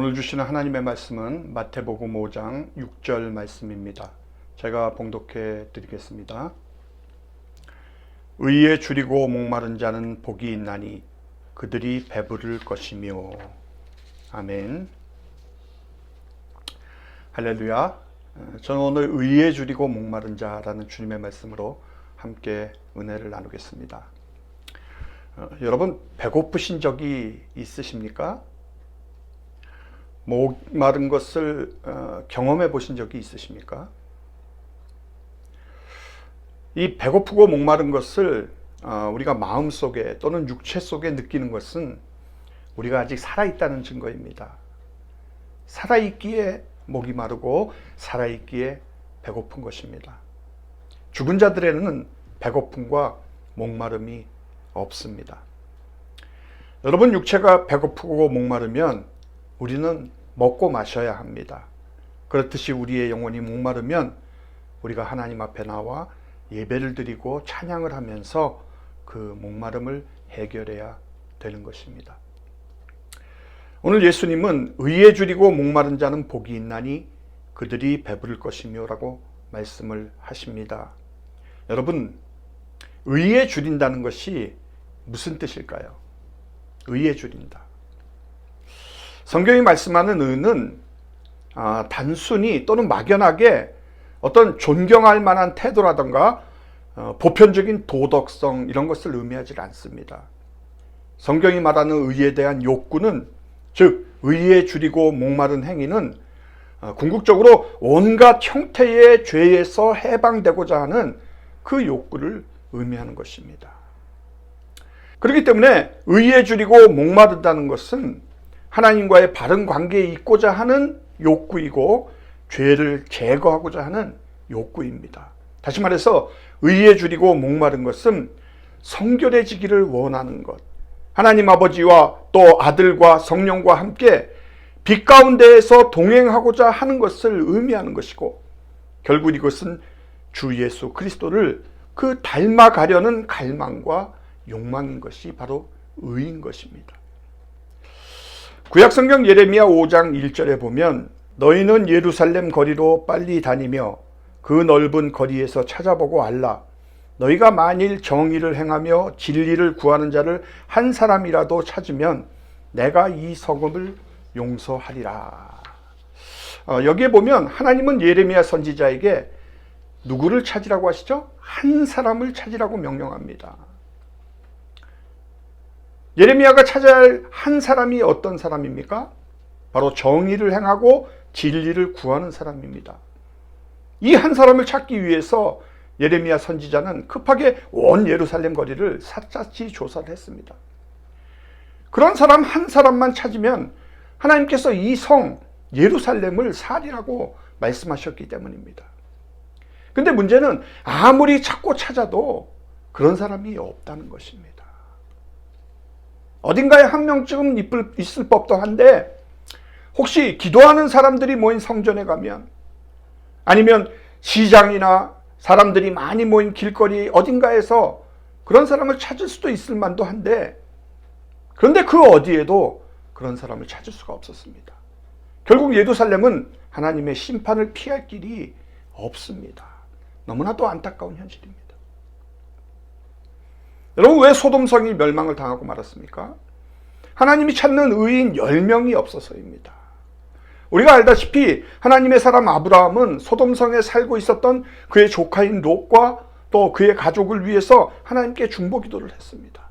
오늘 주시는 하나님의 말씀은 마태복음 5장 6절 말씀입니다. 제가 봉독해 드리겠습니다. 의에 줄이고 목마른 자는 복이 있나니 그들이 배부를 것이며. 아멘. 할렐루야. 저는 오늘 의에 줄이고 목마른 자라는 주님의 말씀으로 함께 은혜를 나누겠습니다. 여러분, 배고프신 적이 있으십니까? 목마른 것을 경험해 보신 적이 있으십니까? 이 배고프고 목마른 것을 우리가 마음속에 또는 육체 속에 느끼는 것은 우리가 아직 살아있다는 증거입니다. 살아있기에 목이 마르고 살아있기에 배고픈 것입니다. 죽은 자들에는 배고픔과 목마름이 없습니다. 여러분, 육체가 배고프고 목마르면 우리는 먹고 마셔야 합니다. 그렇듯이 우리의 영혼이 목마르면 우리가 하나님 앞에 나와 예배를 드리고 찬양을 하면서 그 목마름을 해결해야 되는 것입니다. 오늘 예수님은 의에 줄이고 목마른 자는 복이 있나니 그들이 배부를 것이며 라고 말씀을 하십니다. 여러분, 의에 줄인다는 것이 무슨 뜻일까요? 의에 줄인다. 성경이 말씀하는 의는 단순히 또는 막연하게 어떤 존경할 만한 태도라든가 보편적인 도덕성 이런 것을 의미하지 않습니다. 성경이 말하는 의에 대한 욕구는, 즉 의에 줄이고 목마른 행위는 궁극적으로 온갖 형태의 죄에서 해방되고자 하는 그 욕구를 의미하는 것입니다. 그렇기 때문에 의에 줄이고 목마르다는 것은 하나님과의 바른 관계에 있고자 하는 욕구이고 죄를 제거하고자 하는 욕구입니다. 다시 말해서 의에 줄이고 목마른 것은 성결해지기를 원하는 것, 하나님 아버지와 또 아들과 성령과 함께 빛 가운데에서 동행하고자 하는 것을 의미하는 것이고, 결국 이것은 주 예수 그리스도를 그 닮아가려는 갈망과 욕망인 것이 바로 의인 것입니다. 구약성경 예레미야 5장 1절에 보면 너희는 예루살렘 거리로 빨리 다니며 그 넓은 거리에서 찾아보고 알라. 너희가 만일 정의를 행하며 진리를 구하는 자를 한 사람이라도 찾으면 내가 이 성읍을 용서하리라. 여기에 보면 하나님은 예레미야 선지자에게 누구를 찾으라고 하시죠? 한 사람을 찾으라고 명령합니다. 예레미야가 찾아야 할 한 사람이 어떤 사람입니까? 바로 정의를 행하고 진리를 구하는 사람입니다. 이 한 사람을 찾기 위해서 예레미야 선지자는 급하게 온 예루살렘 거리를 샅샅이 조사를 했습니다. 그런 사람 한 사람만 찾으면 하나님께서 이 성 예루살렘을 살리라고 말씀하셨기 때문입니다. 근데 문제는 아무리 찾고 찾아도 그런 사람이 없다는 것입니다. 어딘가에 한 명쯤 있을 법도 한데, 혹시 기도하는 사람들이 모인 성전에 가면, 아니면 시장이나 사람들이 많이 모인 길거리 어딘가에서 그런 사람을 찾을 수도 있을 만도 한데, 그런데 그 어디에도 그런 사람을 찾을 수가 없었습니다. 결국 예루살렘은 하나님의 심판을 피할 길이 없습니다. 너무나도 안타까운 현실입니다. 여러분, 왜 소돔성이 멸망을 당하고 말았습니까? 하나님이 찾는 의인 10명이 없어서입니다. 우리가 알다시피 하나님의 사람 아브라함은 소돔성에 살고 있었던 그의 조카인 롯과 또 그의 가족을 위해서 하나님께 중보기도를 했습니다.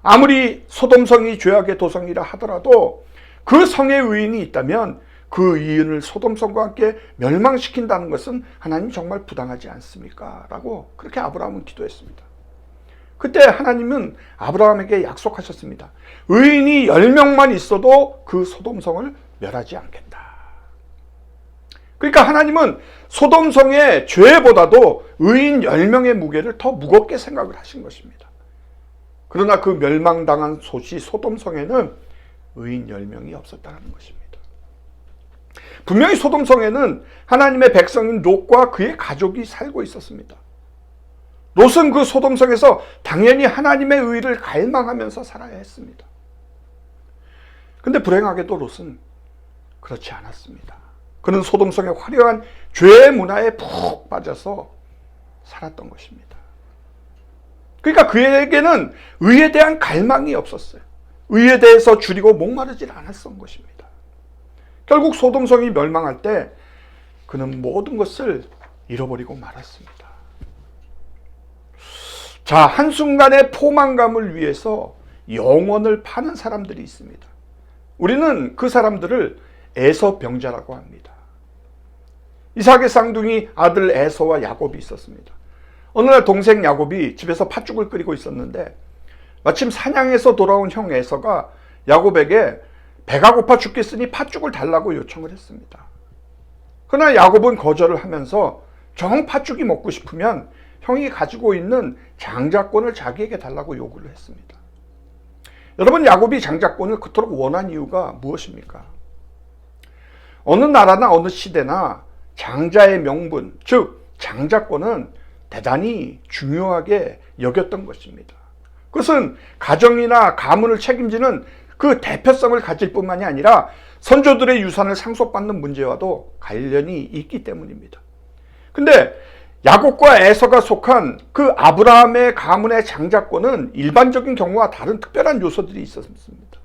아무리 소돔성이 죄악의 도성이라 하더라도 그 성에 의인이 있다면 그 의인을 소돔성과 함께 멸망시킨다는 것은 하나님 정말 부당하지 않습니까? 라고 그렇게 아브라함은 기도했습니다. 그때 하나님은 아브라함에게 약속하셨습니다. 의인이 10명만 있어도 그 소돔성을 멸하지 않겠다. 그러니까 하나님은 소돔성의 죄보다도 의인 10명의 무게를 더 무겁게 생각을 하신 것입니다. 그러나 그 멸망당한 도시 소돔성에는 의인 10명이 없었다는 것입니다. 분명히 소돔성에는 하나님의 백성인 롯과 그의 가족이 살고 있었습니다. 롯은 그 소돔성에서 당연히 하나님의 의를 갈망하면서 살아야 했습니다. 근데 불행하게도 롯은 그렇지 않았습니다. 그는 소돔성의 화려한 죄의 문화에 푹 빠져서 살았던 것입니다. 그러니까 그에게는 의에 대한 갈망이 없었어요. 의에 대해서 줄이고 목마르질 않았던 것입니다. 결국 소돔성이 멸망할 때 그는 모든 것을 잃어버리고 말았습니다. 자, 한순간의 포만감을 위해서 영혼을 파는 사람들이 있습니다. 우리는 그 사람들을 에서 병자라고 합니다. 이삭의 쌍둥이 아들 에서와 야곱이 있었습니다. 어느 날 동생 야곱이 집에서 팥죽을 끓이고 있었는데 마침 사냥에서 돌아온 형 에서가 야곱에게 배가 고파 죽겠으니 팥죽을 달라고 요청을 했습니다. 그러나 야곱은 거절을 하면서 정 팥죽이 먹고 싶으면 형이 가지고 있는 장자권을 자기에게 달라고 요구를 했습니다. 여러분, 야곱이 장자권을 그토록 원한 이유가 무엇입니까? 어느 나라나 어느 시대나 장자의 명분, 즉 장자권은 대단히 중요하게 여겼던 것입니다. 그것은 가정이나 가문을 책임지는 그 대표성을 가질 뿐만이 아니라 선조들의 유산을 상속받는 문제와도 관련이 있기 때문입니다. 근데 야곱과 에서가 속한 그 아브라함의 가문의 장자권은 일반적인 경우와 다른 특별한 요소들이 있었습니다.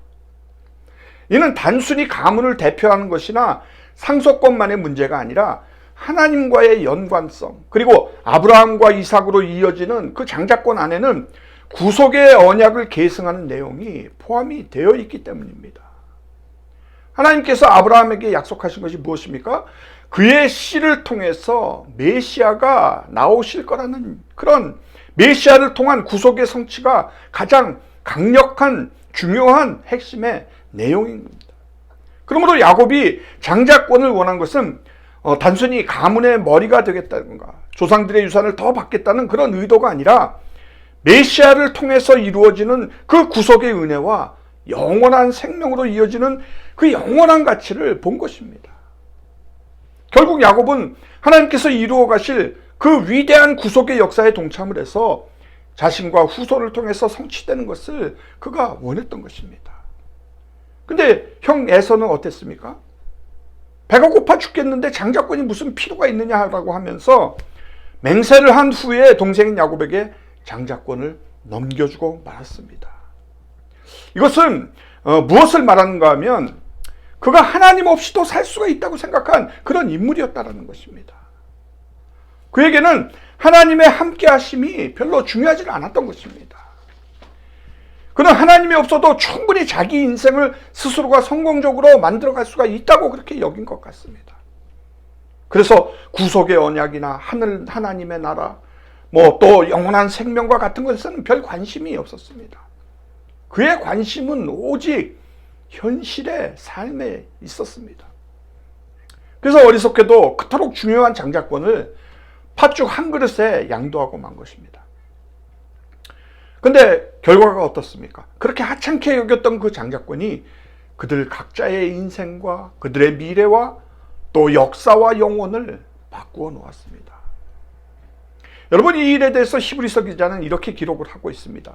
이는 단순히 가문을 대표하는 것이나 상속권만의 문제가 아니라 하나님과의 연관성, 그리고 아브라함과 이삭으로 이어지는 그 장자권 안에는 구속의 언약을 계승하는 내용이 포함이 되어 있기 때문입니다. 하나님께서 아브라함에게 약속하신 것이 무엇입니까? 그의 씨를 통해서 메시아가 나오실 거라는 그런 메시아를 통한 구속의 성취가 가장 강력한 중요한 핵심의 내용입니다. 그러므로 야곱이 장자권을 원한 것은 단순히 가문의 머리가 되겠다든가 조상들의 유산을 더 받겠다는 그런 의도가 아니라 메시아를 통해서 이루어지는 그 구속의 은혜와 영원한 생명으로 이어지는 그 영원한 가치를 본 것입니다. 결국 야곱은 하나님께서 이루어 가실 그 위대한 구속의 역사에 동참을 해서 자신과 후손을 통해서 성취되는 것을 그가 원했던 것입니다. 근데 형 에서는 어땠습니까? 배가 고파 죽겠는데 장자권이 무슨 필요가 있느냐라고 하면서 맹세를 한 후에 동생인 야곱에게 장자권을 넘겨주고 말았습니다. 이것은 무엇을 말하는가 하면 그가 하나님 없이도 살 수가 있다고 생각한 그런 인물이었다는 것입니다. 그에게는 하나님의 함께 하심이 별로 중요하지 않았던 것입니다. 그는 하나님이 없어도 충분히 자기 인생을 스스로가 성공적으로 만들어갈 수가 있다고 그렇게 여긴 것 같습니다. 그래서 구속의 언약이나 하나님의 나라, 또 영원한 생명과 같은 것에는 별 관심이 없었습니다. 그의 관심은 오직 현실의 삶에 있었습니다. 그래서 어리석게도 그토록 중요한 장자권을 팥죽 한 그릇에 양도하고 만 것입니다. 근데 결과가 어떻습니까? 그렇게 하찮게 여겼던 그 장자권이 그들 각자의 인생과 그들의 미래와 또 역사와 영혼을 바꾸어 놓았습니다. 여러분, 이 일에 대해서 히브리서 기자는 이렇게 기록을 하고 있습니다.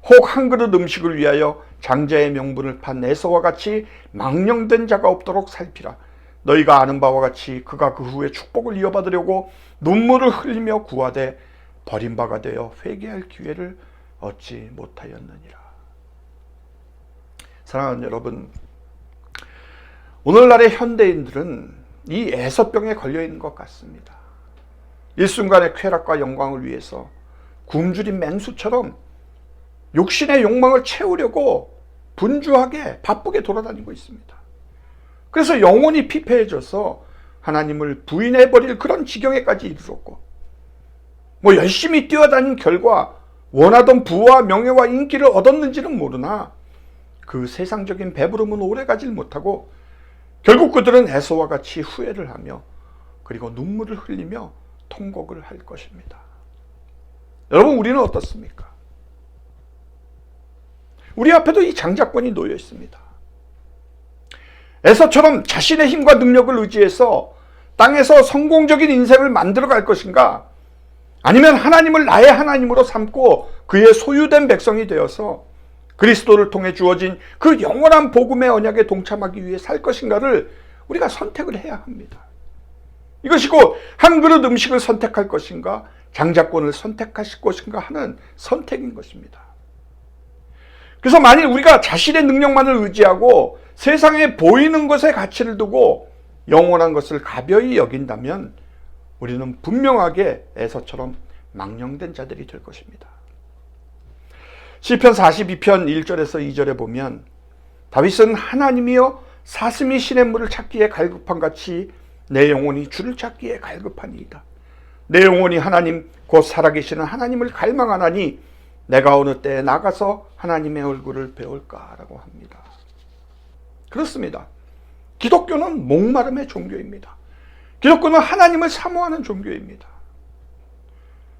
혹 한 그릇 음식을 위하여 장자의 명분을 판 에서와 같이 망령된 자가 없도록 살피라. 너희가 아는 바와 같이 그가 그 후에 축복을 이어받으려고 눈물을 흘리며 구하되 버린 바가 되어 회개할 기회를 얻지 못하였느니라. 사랑하는 여러분, 오늘날의 현대인들은 이 에서병에 걸려 있는 것 같습니다. 일순간의 쾌락과 영광을 위해서 굶주린 맹수처럼 육신의 욕망을 채우려고 분주하게 바쁘게 돌아다니고 있습니다. 그래서 영혼이 피폐해져서 하나님을 부인해버릴 그런 지경에까지 이르렀고, 열심히 뛰어다닌 결과 원하던 부와 명예와 인기를 얻었는지는 모르나 그 세상적인 배부름은 오래가질 못하고 결국 그들은 에서와 같이 후회를 하며 그리고 눈물을 흘리며 통곡을 할 것입니다. 여러분, 우리는 어떻습니까? 우리 앞에도 이 장자권이 놓여 있습니다. 에서처럼 자신의 힘과 능력을 의지해서 땅에서 성공적인 인생을 만들어 갈 것인가? 아니면 하나님을 나의 하나님으로 삼고 그의 소유된 백성이 되어서 그리스도를 통해 주어진 그 영원한 복음의 언약에 동참하기 위해 살 것인가를 우리가 선택을 해야 합니다. 이것이 곧 한 그릇 음식을 선택할 것인가, 장자권을 선택하실 것인가 하는 선택인 것입니다. 그래서 만일 우리가 자신의 능력만을 의지하고 세상에 보이는 것에 가치를 두고 영원한 것을 가벼이 여긴다면 우리는 분명하게 에서처럼 망령된 자들이 될 것입니다. 시편 42편 1절에서 2절에 보면 다윗은 하나님이여 사슴이 시냇물을 찾기에 갈급한 같이 내 영혼이 주를 찾기에 갈급하니이다. 내 영혼이 하나님 곧 살아계시는 하나님을 갈망하나니 내가 어느 때에 나가서 하나님의 얼굴을 배울까라고 합니다. 그렇습니다. 기독교는 목마름의 종교입니다. 기독교는 하나님을 사모하는 종교입니다.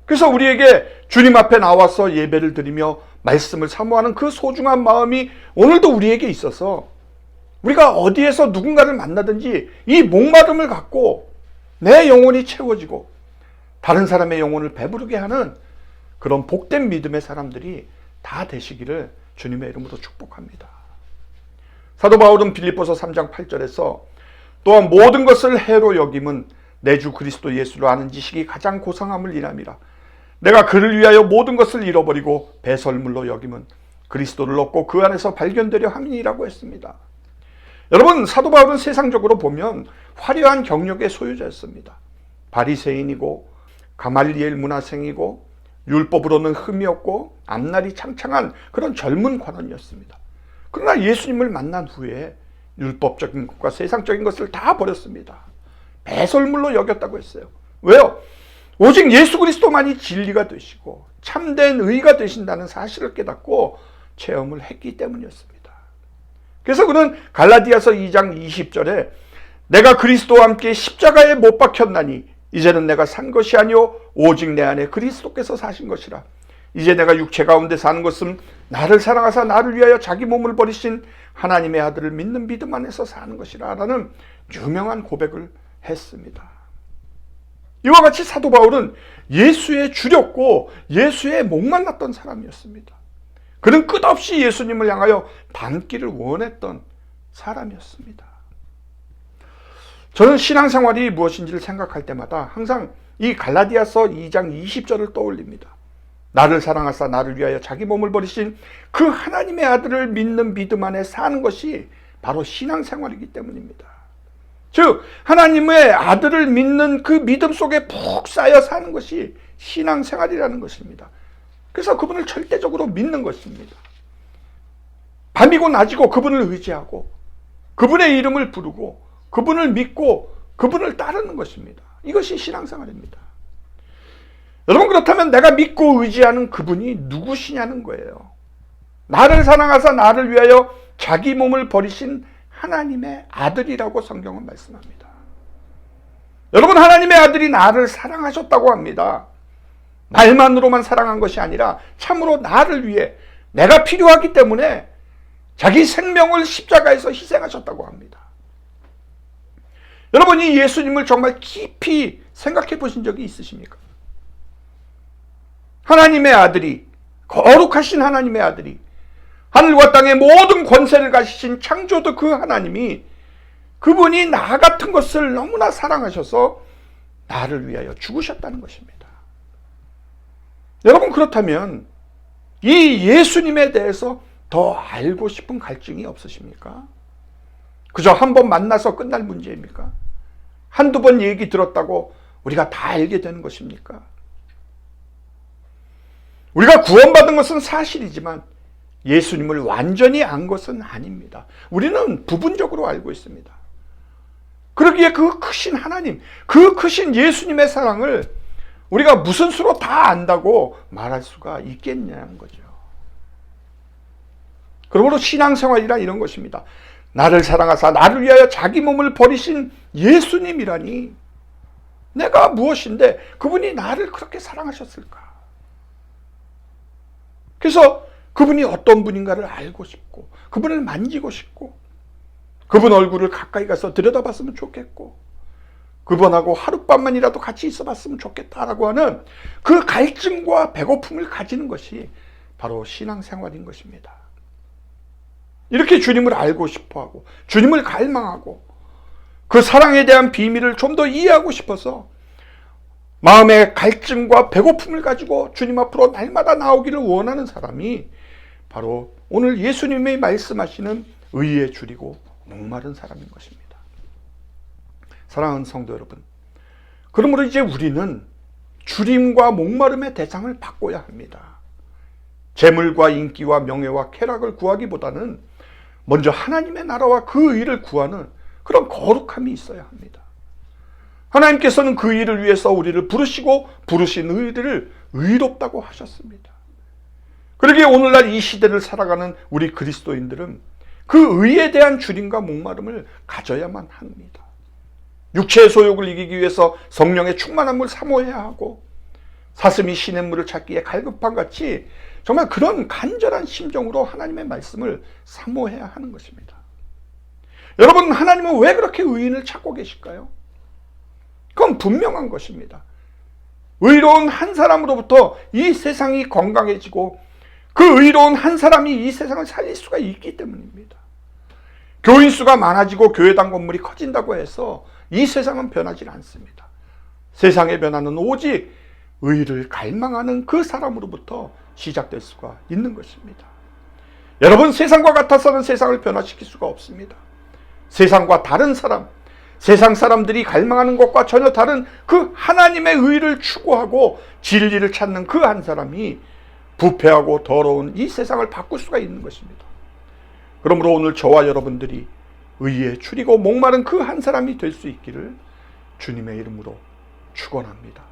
그래서 우리에게 주님 앞에 나와서 예배를 드리며 말씀을 사모하는 그 소중한 마음이 오늘도 우리에게 있어서 우리가 어디에서 누군가를 만나든지 이 목마름을 갖고 내 영혼이 채워지고 다른 사람의 영혼을 배부르게 하는 그런 복된 믿음의 사람들이 다 되시기를 주님의 이름으로 축복합니다. 사도 바울은 빌립보서 3장 8절에서 또한 모든 것을 해로 여김은 내 주 그리스도 예수를 아는 지식이 가장 고상함을 인함이라. 내가 그를 위하여 모든 것을 잃어버리고 배설물로 여김은 그리스도를 얻고 그 안에서 발견되려 함이라고 했습니다. 여러분, 사도 바울은 세상적으로 보면 화려한 경력의 소유자였습니다. 바리새인이고 가말리엘 문화생이고 율법으로는 흠이 없고 앞날이 창창한 그런 젊은 관원이었습니다. 그러나 예수님을 만난 후에 율법적인 것과 세상적인 것을 다 버렸습니다. 배설물로 여겼다고 했어요. 왜요? 오직 예수 그리스도만이 진리가 되시고 참된 의가 되신다는 사실을 깨닫고 체험을 했기 때문이었습니다. 그래서 그는 갈라디아서 2장 20절에 내가 그리스도와 함께 십자가에 못 박혔나니 이제는 내가 산 것이 아니요 오직 내 안에 그리스도께서 사신 것이라. 이제 내가 육체 가운데 사는 것은 나를 사랑하사 나를 위하여 자기 몸을 버리신 하나님의 아들을 믿는 믿음 안에서 사는 것이라 라는 유명한 고백을 했습니다. 이와 같이 사도 바울은 예수의 주렸고 예수의 목말랐던 사람이었습니다. 그는 끝없이 예수님을 향하여 닮기를 원했던 사람이었습니다. 저는 신앙생활이 무엇인지를 생각할 때마다 항상 이 갈라디아서 2장 20절을 떠올립니다. 나를 사랑하사 나를 위하여 자기 몸을 버리신 그 하나님의 아들을 믿는 믿음 안에 사는 것이 바로 신앙생활이기 때문입니다. 즉 하나님의 아들을 믿는 그 믿음 속에 푹 쌓여 사는 것이 신앙생활이라는 것입니다. 그래서 그분을 절대적으로 믿는 것입니다. 밤이고 낮이고 그분을 의지하고 그분의 이름을 부르고 그분을 믿고 그분을 따르는 것입니다. 이것이 신앙생활입니다. 여러분, 그렇다면 내가 믿고 의지하는 그분이 누구시냐는 거예요. 나를 사랑하사 나를 위하여 자기 몸을 버리신 하나님의 아들이라고 성경은 말씀합니다. 여러분, 하나님의 아들이 나를 사랑하셨다고 합니다. 말만으로만 사랑한 것이 아니라 참으로 나를 위해 내가 필요하기 때문에 자기 생명을 십자가에서 희생하셨다고 합니다. 여러분, 이 예수님을 정말 깊이 생각해 보신 적이 있으십니까? 하나님의 아들이, 거룩하신 하나님의 아들이, 하늘과 땅의 모든 권세를 가지신 창조주 그 하나님이 그분이 나 같은 것을 너무나 사랑하셔서 나를 위하여 죽으셨다는 것입니다. 여러분, 그렇다면 이 예수님에 대해서 더 알고 싶은 갈증이 없으십니까? 그저 한 번 만나서 끝날 문제입니까? 한두 번 얘기 들었다고 우리가 다 알게 되는 것입니까? 우리가 구원받은 것은 사실이지만 예수님을 완전히 안 것은 아닙니다. 우리는 부분적으로 알고 있습니다. 그러기에 그 크신 하나님, 그 크신 예수님의 사랑을 우리가 무슨 수로 다 안다고 말할 수가 있겠냐는 거죠. 그러므로 신앙생활이란 이런 것입니다. 나를 사랑하사 나를 위하여 자기 몸을 버리신 예수님이라니 내가 무엇인데 그분이 나를 그렇게 사랑하셨을까? 그래서 그분이 어떤 분인가를 알고 싶고 그분을 만지고 싶고 그분 얼굴을 가까이 가서 들여다봤으면 좋겠고 그분하고 하룻밤만이라도 같이 있어봤으면 좋겠다라고 하는 그 갈증과 배고픔을 가지는 것이 바로 신앙생활인 것입니다. 이렇게 주님을 알고 싶어하고 주님을 갈망하고 그 사랑에 대한 비밀을 좀 더 이해하고 싶어서 마음의 갈증과 배고픔을 가지고 주님 앞으로 날마다 나오기를 원하는 사람이 바로 오늘 예수님이 말씀하시는 의에 줄이고 목마른 사람인 것입니다. 사랑하는 성도 여러분, 그러므로 이제 우리는 줄임과 목마름의 대상을 바꿔야 합니다. 재물과 인기와 명예와 쾌락을 구하기보다는 먼저 하나님의 나라와 그 의를 구하는 그런 거룩함이 있어야 합니다. 하나님께서는 그 일을 위해서 우리를 부르시고 부르신 의를 의롭다고 하셨습니다. 그러기에 오늘날 이 시대를 살아가는 우리 그리스도인들은 그 의에 대한 줄임과 목마름을 가져야만 합니다. 육체의 소욕을 이기기 위해서 성령의 충만함을 사모해야 하고 사슴이 시냇물을 찾기에 갈급한 같이 정말 그런 간절한 심정으로 하나님의 말씀을 사모해야 하는 것입니다. 여러분, 하나님은 왜 그렇게 의인을 찾고 계실까요? 그건 분명한 것입니다. 의로운 한 사람으로부터 이 세상이 건강해지고 그 의로운 한 사람이 이 세상을 살릴 수가 있기 때문입니다. 교인 수가 많아지고 교회당 건물이 커진다고 해서 이 세상은 변하지 않습니다. 세상의 변화는 오직 의를 갈망하는 그 사람으로부터 시작될 수가 있는 것입니다. 여러분, 세상과 같아서는 세상을 변화시킬 수가 없습니다. 세상과 다른 사람, 세상 사람들이 갈망하는 것과 전혀 다른 그 하나님의 의를 추구하고 진리를 찾는 그 한 사람이 부패하고 더러운 이 세상을 바꿀 수가 있는 것입니다. 그러므로 오늘 저와 여러분들이 의에 줄이고 목마른 그 한 사람이 될 수 있기를 주님의 이름으로 축원합니다.